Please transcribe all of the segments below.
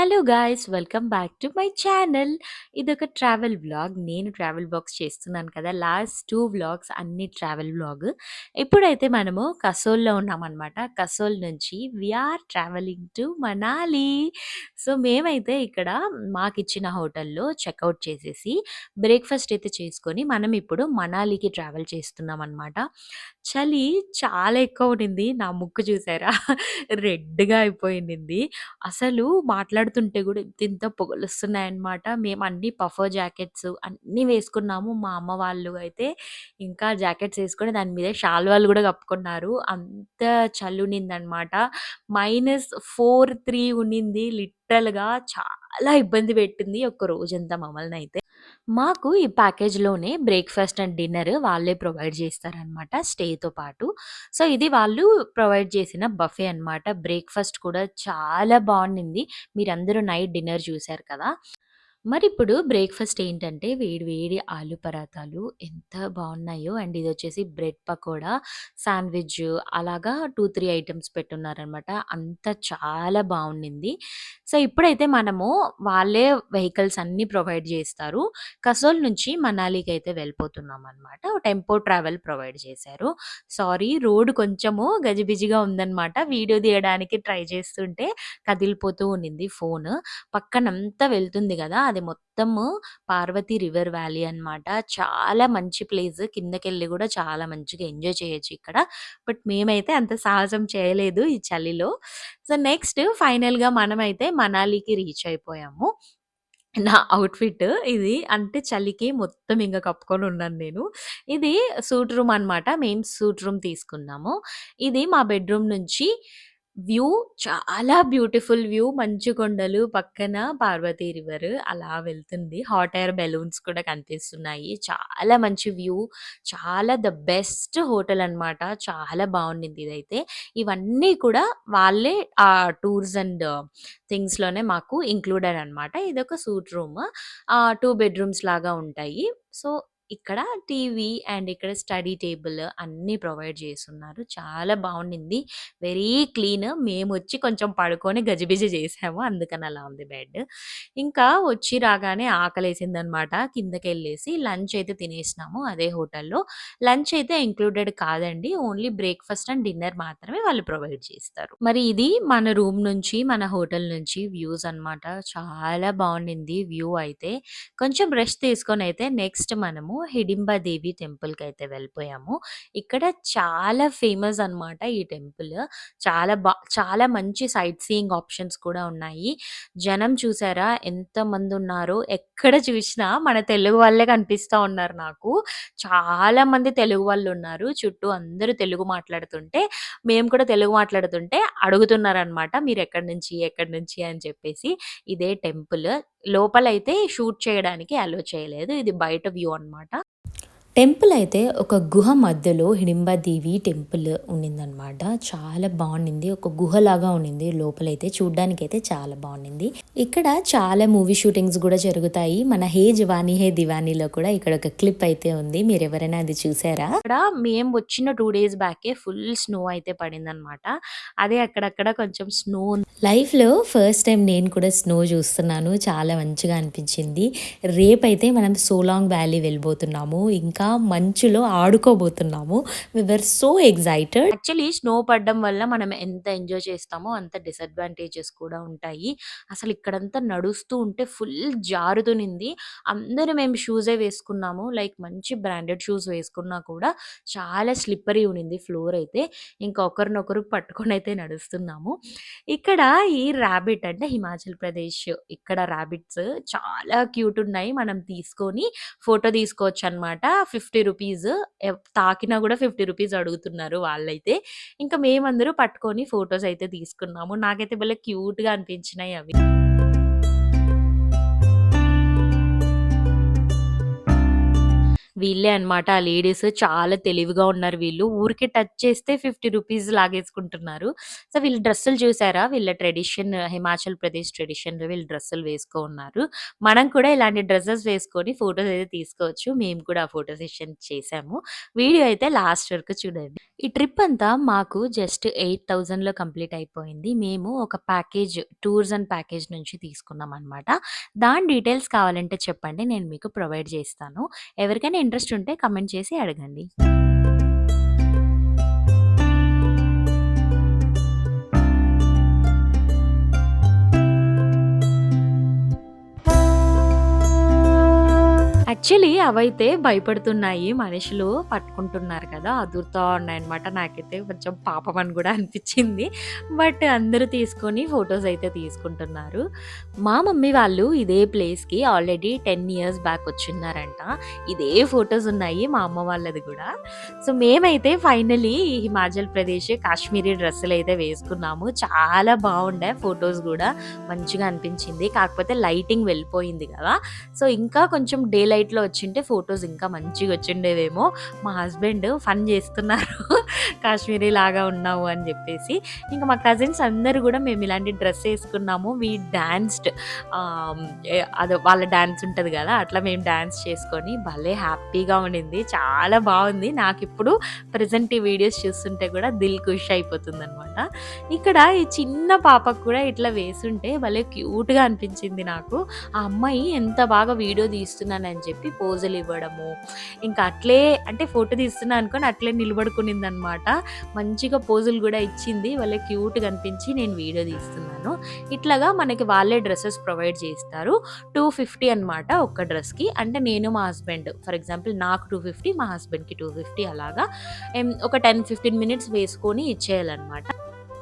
Hello guys! Welcome back to my channel. ఇదొక travel vlog. నేను travel vlogs చేస్తున్నాను కదా! లాస్ట్ 2 వ్లాగ్స్ అన్ని ట్రావెల్ వ్లాగ్. ఇప్పుడైతే మనము కసోల్‌లో ఉన్నామనమాట. కసోల్ నుంచి we are travelling to Manali. So, మేమైతే ఇక్కడ మాకిచ్చిన హోటల్‌లో చెకౌట్ చేసేసి, బ్రేక్‌ఫాస్ట్ అయితే చేసుకొని, మనం ఇప్పుడు మనాలికి ట్రావెల్ చేస్తున్నామనమాట. చలి చాలా ఎక్కువ ఉండింది. నా ముక్కు చూసారా? రెడ్‌గా అయిపోయిండింది. అసలు మాట్లాడుతుంటే గూడా ఇంతింత పొగలొస్తున్నాయన్నమాట. మేమన్నీ పఫర్ జాకెట్స్ అన్నీ వేసుకున్నాము. మా అమ్మ వాళ్ళు అయితే ఇంకా జాకెట్స్ ఏసుకొని దాని మీద శాల్వాలు గూడా కప్పుకున్నారు. అంత చలునిందనమాట. -4, 3 ఉన్నింది. లిటరల్‌గా చాలా ఇబ్బంది పెట్టింది ఒక రోజంతా మమ్మల్నయితే. మాకు ఈ ప్యాకేజ్‌లోనే బ్రేక్‌ఫాస్ట్ అండ్ డిన్నర్ వాళ్ళే ప్రొవైడ్ చేస్తారనమాట స్టేతో పాటు. సో, ఇది వాళ్ళు ప్రొవైడ్ చేసిన బఫే అనమాట. బ్రేక్‌ఫాస్ట్ కూడా చాలా బావుండింది. మీరందరూ నైట్ డిన్నర్ చూసారు కదా! మరిప్పుడు బ్రేక్‌ఫాస్ట్ ఏంటంటే వేడి వేడి ఆలు పరాటాలు ఎంత బావున్నాయో అండ్ ఇదొచ్చేసి బ్రెడ్ పకోడా, శాండ్‌విచ్ అలాగా 2, 3 ఐటెమ్స్ పెట్టున్నారనమాట. అంతా చాలా బావుండింది. సో, ఇప్పుడైతే మనము వాళ్ళే వెహికల్స్ అన్నీ ప్రొవైడ్ జేస్తారు. కసోల్ నుంచి మనాలికైతే వెళ్ళిపోతున్నామనమాట. టెంపో ట్రావెల్ ప్రొవైడ్ చేశారు. సారీ రోడ్ కొంచెము గజిబిజిగా ఉందనమాట. వీడియో తీయడానికి ట్రై చేస్తుంటే కదిలిపోతూ ఉండింది ఫోను. పక్కనంతా వెళ్తుంది గదా! అది మొత్తము పార్వతి రివర్ వ్యాలీ అనమాట. చాలా మంచి ప్లేస్. కిందకెళ్ళి గూడా చాలా మంచిగా ఎంజాయ్ చేయొచ్చు ఇక్కడ. బట్ మేమైతే అంత సాహసం చేయలేదు ఈ చలిలో. సో, నెక్స్ట్ ఫైనల్‌గా మనమైతే మనాలికి రీచ్ అయిపోయాము. నా ఔట్‌ఫిట్ ఇది. అంటే చలికి మొత్తం ఇంగ కప్పుకొనున్నాను నేను. ఇది సూట్ రూమ్ అనమాట. మేము సూట్ రూమ్ తీసుకున్నాము. ఇది మా బెడ్‌రూమ్ నుంచి వ్యూ చాలా బ్యూటిఫుల్ వ్యూ. మంచు కొండలు, పక్కన పార్వతీ రివర్ అలా వెళ్తుంది. హాట్ ఎయిర్ బెలూన్స్ కూడా కనిపిస్తున్నాయి. చాలా మంచి వ్యూ. చాలా ద బెస్ట్ హోటల్ అనమాట. చాలా బావుండింది ఇదైతే. ఇవన్నీ కూడా వాళ్ళే టూర్స్ అండ్ థింగ్స్‌లోనే మాకు ఇంక్లూడెడ్ అనమాట. ఇదొక సూట్ రూమ్. 2 బెడ్‌రూమ్స్ లాగా ఉంటాయి. సో, ఇక్కడ టీవీ అండ్ ఇక్కడ స్టడీ టేబుల్ అన్నీ ప్రొవైడ్ చేసున్నారు. చాలా బావుండింది. Very clean. మేమొచ్చి కొంచెం పడుకొని గజిబిజి చేసాము. అందుకని అలా ఉంది బెడ్. ఇంకా వచ్చి రాగానే ఆకలేసిందనమాట. కిందకెళ్ళేసి లంచ్ అయితే తినేసినాము అదే హోటల్‌లో. లంచ్ అయితే ఇంక్లూడెడ్ కాదండి. ఓన్లీ బ్రేక్‌ఫాస్ట్ అండ్ డిన్నర్ మాత్రమే వాళ్ళు ప్రొవైడ్ చేస్తారు. మరి ఇది మన రూమ్ నుంచి, మన హోటల్ నుంచి వ్యూస్ అనమాట. చాలా బావుండింది వ్యూ అయితే. కొంచెం రెస్ట్ తీసుకొనైతే నెక్స్ట్ మనము హిడింబా దేవి టెంపుల్‌కైతే వెళ్ళిపోయాము. ఇక్కడ చాలా ఫేమస్ అనమాట ఈ టెంపుల్. చాలా మంచి సైట్ సీయింగ్ ఆప్షన్స్ కూడా ఉన్నాయి. జనం చూసారా ఎంతమందున్నారో, ఎక్కడ చూసినా మన తెలుగు వాళ్ళే కనిపిస్తా ఉన్నారు నాకు. చాలా మంది తెలుగు వాళ్ళున్నారు. చుట్టూ అందరూ తెలుగు మాట్లాడుతుంటే, మేము కూడా తెలుగు మాట్లాడుతుంటే అడుగుతున్నారనమాట. మీరెక్కడి నుంచి, ఎక్కడి నుంచి అని చెప్పేసి. ఇదే టెంపుల్. లోపలైతే షూట్ చేయడానికి అలో చేయలేదు. ఇది బయట వ్యూ అనమాట. టెంపుల్ అయితే ఒక గుహ మధ్యలో హిడింబాదేవి టెంపుల్ ఉండిందనమాట. చాలా బావుండింది. ఒక గుహలాగా ఉండింది లోపలైతే. చూడ్డానికైతే చాలా బావుండింది. ఇక్కడ చాలా మూవీ షూటింగ్స్ గూడా జరుగుతాయి. మన 'హే జవానీ హే దివానీలో' కూడా ఇక్కడ ఒక క్లిప్ అయితే ఉంది. మీరెవరైనా అది చూసారా? ఇక్కడ మేము వచ్చిన 2 డేస్ బ్యాకే ఫుల్ స్నో అయితే పడిందనమాట. అదే అక్కడక్కడ కొంచెం స్నో లైఫ్‌లో ఫస్ట్ టైమ్ నేను కూడా స్నో చూస్తున్నాను. చాలా మంచిగా అనిపించింది. రేపైతే మనం సోలాంగ్ వ్యాలీ వెళ్ళిపోతున్నాము. ఇంకా మంచులో ఆడుకోబోతున్నాము. We were so excited. Actually snow పడడం వల్ల మనం ఎంత ఎంజాయ్ చేస్తామో అంత డిసడ్వాంటేజెస్ కూడా ఉంటాయి. అసలు ఇక్కడంతా నడుస్తూ ఉంటే ఫుల్ జారుతునింది. అందరూ మేము షూసే వేసుకున్నాము. లైక్ మంచి బ్రాండెడ్ షూస్ వేసుకున్నా కూడా చాలా స్లిప్పరీ ఉన్నింది ఫ్లోర్ అయితే. ఇంకా ఒకరినొకరు పట్టుకొనైతే నడుస్తున్నాము. ఇక్కడ ఈ రాబిట్ అంటే హిమాచల్ ప్రదేశ్ ఇక్కడ రాబిట్స్ చాలా క్యూట్ ఉన్నాయి. మనం తీసుకొని ఫోటో తీసుకోవచ్చనమాట. 50 రూపీస్ తాకినా గూడా 50 రూపీస్ అడుగుతున్నారు వాళ్ళైతే. ఇంకా మేమందరూ పట్టుకొని ఫోటోస్ అయితే తీసుకున్నాము. నాకైతే భలే క్యూట్‌గా అనిపించినాయి అవి. వీళ్ళే అన్నమాట ఆ లేడీస్. చాలా తెలివిగా ఉన్నారు వీళ్ళు. ఊరికే టచ్ చేస్తే 50 రూపీస్ లాగేసుకుంటున్నారు. సో, వీళ్ళ డ్రెస్సులు చూసారా? వీళ్ళ ట్రెడిషన్ హిమాచల్ ప్రదేశ్ ట్రెడిషన్‌లో వీళ్ళు డ్రెస్సులు వేసుకో ఉన్నారు. మనం కూడా ఇలాంటి డ్రెసెస్ వేసుకొని ఫోటోస్ అయితే తీసుకోవచ్చు. మేము కూడా ఆ ఫోటో సెషన్ చేశాము. వీడియో అయితే లాస్ట్ వరకు చూడండి. ఈ ట్రిప్ అంతా మాకు జస్ట్ 8000లో కంప్లీట్ అయిపోయింది. మేము ఒక ప్యాకేజ్ టూర్స్ అండ్ ప్యాకేజ్ నుంచి తీసుకున్నామనమాట. దాని డీటెయిల్స్ కావాలంటే చెప్పండి. నేను మీకు ప్రొవైడ్ చేస్తాను. ఎవరికైనా ఇంట్రెస్ట్ ఉంటే కామెంట్ చేసి అడగండి. యాక్చువల్లీ అవైతే భయపడుతున్నాయి. మనుషులు పట్టుకుంటున్నారు కదా! అదురుతా ఉన్నాయన్నమాట. నాకైతే కొంచెం పాపం అని గూడా అనిపిచ్చింది. బట్ అందరూ తీసుకొని ఫోటోస్ అయితే తీసుకుంటున్నారు. మా మమ్మీ వాళ్ళు ఇదే ప్లేస్‌కి ఆల్రెడీ 10 ఇయర్స్ బ్యాక్ వచ్చున్నారంట. ఇదే ఫోటోస్ ఉన్నాయి మా అమ్మ వాళ్ళది గూడా. సో, మేమైతే ఫైనల్లీ హిమాచల్ ప్రదేశ్ కాశ్మీరీ డ్రెస్సులైతే వేసుకున్నాము. చాలా బావుండే ఫోటోస్ గూడా మంచిగా అనిపించింది. కాకపోతే లైటింగ్ వెళ్ళిపోయింది గదా! సో, ఇంకా కొంచెం డే లైట్‌లో వచ్చింటే ఫోటోస్ ఇంకా మంచిగా వచ్చిండేవేమో. మా హస్బెండ్ ఫన్ చేస్తున్నారు. కాశ్మీరీ లాగా ఉన్నావు అని జెప్పేసి. ఇంకా మా కజిన్స్ అందరూ గూడా మేము ఇలాంటి డ్రెస్ ఏసుకున్నాము. వి డాన్స్‌డ్ ఆహ్, అదో వాళ్ళ డాన్స్ ఉంటది గదా! అట్లా మేము డాన్స్ చేసుకొని భలే హ్యాపీగా ఉండింది. చాలా బావుంది. నాకిప్పుడు ప్రెజెంట్ ఈ వీడియోస్ చూస్తుంటే గూడా దిల్ ఖుష్ అయిపోతుందనమాట. ఇక్కడ ఈ చిన్న పాపకు కూడా ఇట్లా వేసుంటే భలే క్యూట్‌గా అనిపించింది నాకు. ఆ అమ్మాయి ఎంత బాగా వీడియో తీస్తున్నానని చెప్పి పోజులు ఇవ్వడము, ఇంకా అట్లే అంటే ఫోటో తీస్తున్నా అనుకోని అట్లే నిలబడుకునిందనమాట. మంచిగా పోజులు గూడా ఇచ్చింది. భలే క్యూట్‌గా అనిపించి నేను వీడియో తీస్తున్నాను. ఇట్లాగా మనకి వాళ్ళే డ్రెసెస్ ప్రొవైడ్ చేస్తారు. 250 అనమాట ఒక్క డ్రెస్‌కి. అంటే నేను మా హస్బెండ్ ఫర్ ఎగ్జాంపుల్ నాకు 250 మా హస్బెండ్‌కి 250 అలాగా ఒక 10, 15 మినిట్స్ వేసుకొని ఇచ్చేయాలనమాట.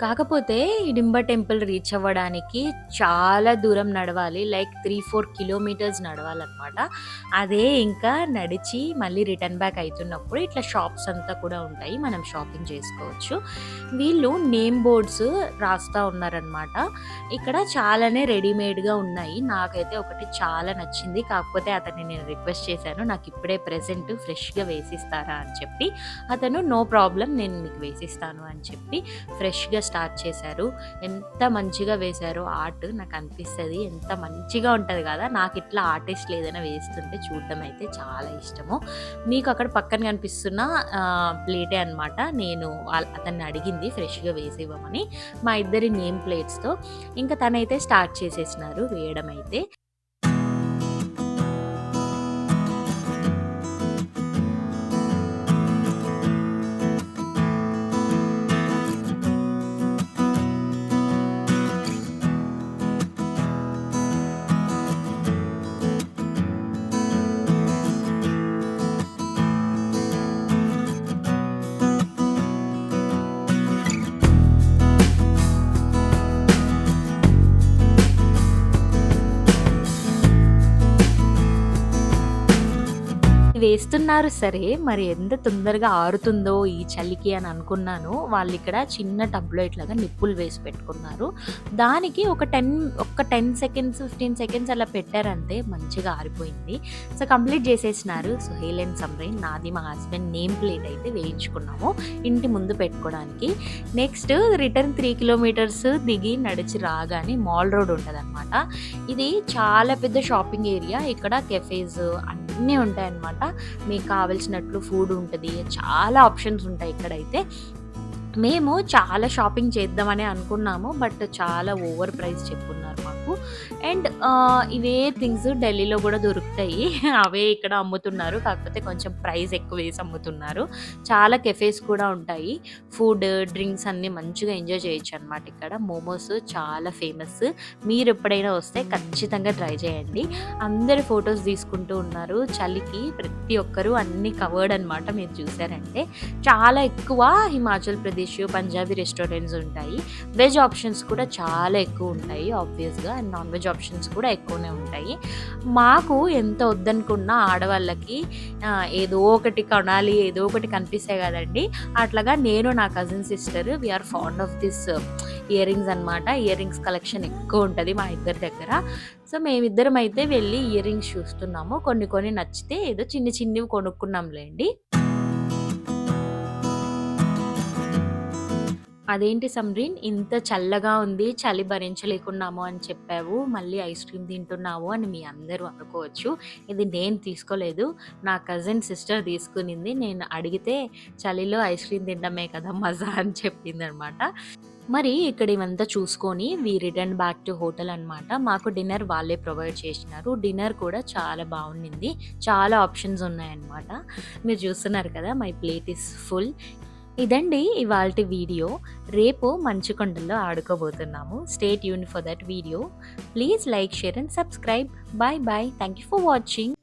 కాకపోతే హిడింబ టెంపుల్ రీచ్ అవ్వడానికి చాలా దూరం నడవాలి. లైక్ 3, 4 కిలోమీటర్స్ నడవాలనమాట. అదే ఇంకా నడిచి మళ్ళీ రిటర్న్ బ్యాక్ అయితున్నప్పుడు ఇట్లా షాప్స్ అంతా కూడా ఉంటాయి. మనం షాపింగ్ చేసుకోవచ్చు. వీళ్ళు నేమ్ బోర్డ్స్ రాస్తా ఉన్నారనమాట. ఇక్కడ చాలానే రెడీమేడ్‌గా ఉన్నాయి. నాకైతే ఒకటి చాలా నచ్చింది. కాకపోతే అతన్ని నేను రిక్వెస్ట్ చేశాను. నాకిప్పుడే ప్రెజెంట్ ఫ్రెష్‌గా వేసిస్తారా అని చెప్పి. అతను నో ప్రాబ్లమ్ నేను మీకు వేసిస్తాను అని చెప్పి ఫ్రెష్‌గా స్టార్ట్ చేశారు. ఎంత మంచిగా వేశారో ఆర్ట్ నాకనిపిస్తది. ఎంత మంచిగా ఉంటది గదా! నాకిట్లా ఆర్టిస్ట్‌లు ఏదైనా వేస్తుంటే చూడడం అయితే చాలా ఇష్టము. మీకు అక్కడ పక్కన కనిపిస్తున్న ప్లేటే అనమాట. నేను అతన్ని అడిగింది ఫ్రెష్‌గా వేసివ్వమని. మా ఇద్దరి నేమ్ ప్లేట్స్‌తో. ఇంకా తనైతే స్టార్ట్ చేసేసినారు వేయడం అయితే. వేస్తున్నారు సరే, మరి ఎంత తొందరగా ఆరుతుందో ఈ చలికి అని అనుకున్నాను. వాళ్ళిక్కడ చిన్న టబ్‌లో ఇట్లాగా నిప్పులు వేసి పెట్టుకున్నారు. దానికి ఒక 10 సెకండ్స్, 15 సెకండ్స్ అలా పెట్టారంతే మంచిగా ఆరిపోయింది. సో, కంప్లీట్ చేసేసినారు. సుహేల్ అండ్ సమ్రీన్. నాది మా హస్బెండ్ నేమ్ ప్లేట్ అయితే వేయించుకున్నాము ఇంటి ముందు పెట్టుకోవడానికి. నెక్స్ట్ రిటర్న్ 3 కిలోమీటర్స్ దిగి నడిచి రాగానే మాల్ రోడ్ ఉంటదనమాట. ఇది చాలా పెద్ద షాపింగ్ ఏరియా. ఇక్కడ కెఫేస్ అన్నీ ఉంటాయన్నమాట. మీకు కావాల్సినట్లు ఫుడ్ ఉంటది. చాలా ఆప్షన్స్ ఉంటాయి ఇక్కడైతే. మేము చాలా షాపింగ్ చేద్దామని అనుకున్నాము. బట్ చాలా ఓవర్ ప్రైస్ చెప్పున్నారు మాకు. అండ్ ఇవే థింగ్స్ ఢిల్లీలో గూడా దొరుకుతాయి. అవే ఇక్కడ అమ్ముతున్నారు. కాకపోతే కొంచెం ప్రైస్ ఎక్కువేసి అమ్ముతున్నారు. చాలా కెఫేస్ కూడా ఉంటాయి. ఫుడ్, డ్రింక్స్ అన్నీ మంచిగా ఎంజాయ్ చేయొచ్చనమాట ఇక్కడ. మోమోస్ చాలా ఫేమస్. మీరెప్పుడైనా వస్తే ఖచ్చితంగా ట్రై చేయండి. అందరూ ఫోటోస్ తీసుకుంటూ ఉన్నారు. చలికి ప్రతి ఒక్కరు అన్నీ కవర్డ్ అనమాట మీరు చూసారంటే. చాలా ఎక్కువ హిమాచల్ ప్రదేశ్, పంజాబీ రెస్టారెంట్స్ ఉంటాయి. వెజ్ ఆప్షన్స్ కూడా చాలా ఎక్కువ ఉంటాయి ఆబ్వియస్‌గా. అండ్ నాన్ వెజ్ ఆప్షన్స్ కూడా ఎక్కువనే ఉంటాయి. మాకు ఎంత వద్దనుకున్నా ఆడవాళ్ళకి ఏదో ఒకటి కొనాలి, ఏదో ఒకటి కనిపిస్తాయి కదండీ! అట్లాగా నేను, నా cousin sister we are fond of this earrings అనమాట. ఇయర్ రింగ్స్ కలెక్షన్ ఎక్కువ ఉంటది మా ఇద్దరి దగ్గర. సో, మేమిద్దరం అయితే వెళ్ళి ఇయర్ రింగ్స్ చూస్తున్నాము. కొన్ని నచ్చితే ఏదో చిన్నవి కొనుక్కున్నాంలెండి. "అదేంటి సమ్రీన్ ఇంత చల్లగా ఉంది, చలి భరించలేకున్నాము అని చెప్పావు. మళ్ళీ ఐస్ క్రీమ్ తింటున్నావు" అని మీ అందరూ అనుకోవచ్చు. ఇది నేను తీసుకోలేదు. నా కజిన్ సిస్టర్ తీసుకునింది. నేను అడిగితే చలిలో ఐస్ క్రీమ్ తినడమే కదా మజా అని చెప్పిందనమాట. మరి ఇక్కడ ఇవంతా చూసుకొని we return back to hotel అనమాట. మాకు డిన్నర్ వాళ్ళే ప్రొవైడ్ చేసినారు. డిన్నర్ కూడా చాలా బావుండింది. చాలా ఆప్షన్స్ ఉన్నాయన్నమాట. మీరు చూస్తున్నారు కదా! My plate is full. ఇదండి ఇవాల్టి వీడియో. రేపు మంచుకొండల్లో ఆడుకోబోతున్నాము. Stay tuned for that video. Please like, share and subscribe. Bye bye. Thank you for watching.